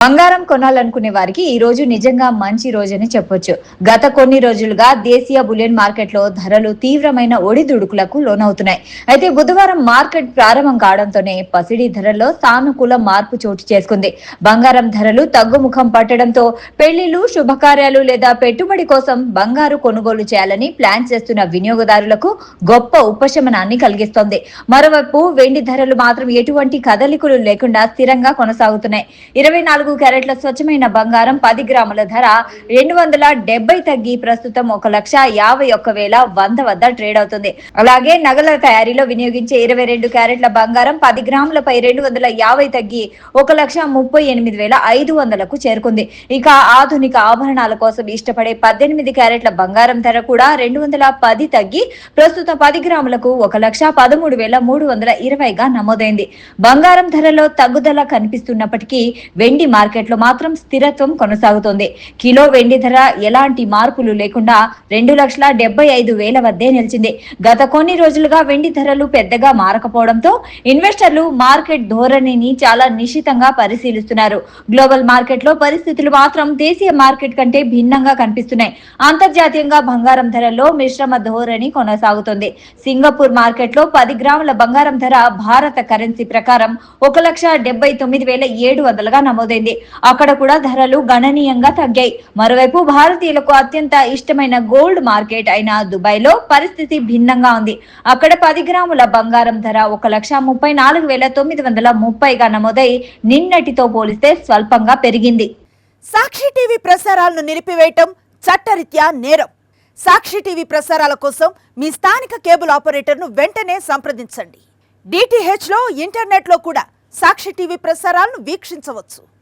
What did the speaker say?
బంగారం కొనాలనుకునే వారికి ఈ రోజు నిజంగా మంచి రోజని చెప్పొచ్చు. గత కొన్ని రోజులుగా దేశీయ బులియన్ మార్కెట్లో ధరలు తీవ్రమైన ఒడిదుడుకులకు లోనవుతున్నాయి. అయితే బుధవారం మార్కెట్ ప్రారంభం కావడంతోనే పసిడి ధరల్లో సానుకూల మార్పు చోటు చేసుకుంది. బంగారం ధరలు తగ్గుముఖం పట్టడంతో పెళ్లిళ్లు, శుభకార్యాలు లేదా పెట్టుబడి కోసం బంగారు కొనుగోలు చేయాలని ప్లాన్ చేస్తున్న వినియోగదారులకు గొప్ప ఉపశమనాన్ని కలిగిస్తోంది. మరోవైపు వెండి ధరలు మాత్రం ఎటువంటి కదలికలు లేకుండా స్థిరంగా కొనసాగుతున్నాయి. 24 క్యారెట్ల స్వచ్ఛమైన బంగారం 10 గ్రాముల ధర 270 తగ్గి ప్రస్తుతం 1,51,100 వద్ద ట్రేడ్ అవుతుంది. అలాగే నగల తయారీలో వినియోగించే 22 క్యారెట్ల బంగారం 10 గ్రాములపై 250 తగ్గి 1,38,500కు చేరుకుంది. ఇక ఆధునిక ఆభరణాల కోసం ఇష్టపడే 18 క్యారెట్ల బంగారం ధర కూడా 210 తగ్గి ప్రస్తుతం 10 గ్రాములకు 1,13,320గా నమోదైంది. బంగారం ధరలో తగ్గుదల కనిపిస్తున్నప్పటికీ వెండి మార్కెట్లో మాత్రం స్థిరత్వం కొనసాగుతోంది. కిలో వెండి ధర ఎలాంటి మార్పులు లేకుండా 2,75,000 వద్దే నిలిచింది. గత కొన్ని రోజులుగా వెండి ధరలు పెద్దగా మారకపోవడంతో ఇన్వెస్టర్లు మార్కెట్ ధోరణిని చాలా నిశితంగా పరిశీలిస్తున్నారు. గ్లోబల్ మార్కెట్లో పరిస్థితులు మాత్రం దేశీయ మార్కెట్ కంటే భిన్నంగా కనిపిస్తున్నాయి. అంతర్జాతీయంగా బంగారం ధరల్లో మిశ్రమ ధోరణి కొనసాగుతుంది. సింగపూర్ మార్కెట్లో 10 గ్రాముల బంగారం ధర భారత కరెన్సీ ప్రకారం 1,79,700గా నమోదైంది. అక్కడ కూడా ధరలు గణనీయంగా తగ్గాయి. మరోవైపు భారతీయులకు అత్యంత ఇష్టమైన గోల్డ్ మార్కెట్ అయిన దుబాయ్ లో పరిస్థితి భిన్నంగా ఉంది. అక్కడ 10 గ్రాముల బంగారం ధర 1,34,930గా నమోదై నిన్నటితో పోలిస్తే స్వల్పంగా పెరిగింది. సాక్షి టీవీ ప్రసారాలను నిలిపివేయటం చట్టరీత్యా నేరం. సాక్షి టీవీ ప్రసారాల కోసం మీ స్థానిక కేబుల్ ఆపరేటర్ను వెంటనే సంప్రదించండి. DTH లో, ఇంటర్నెట్ లో కూడా సాక్షి టీవీ ప్రసారాలను వీక్షించవచ్చు.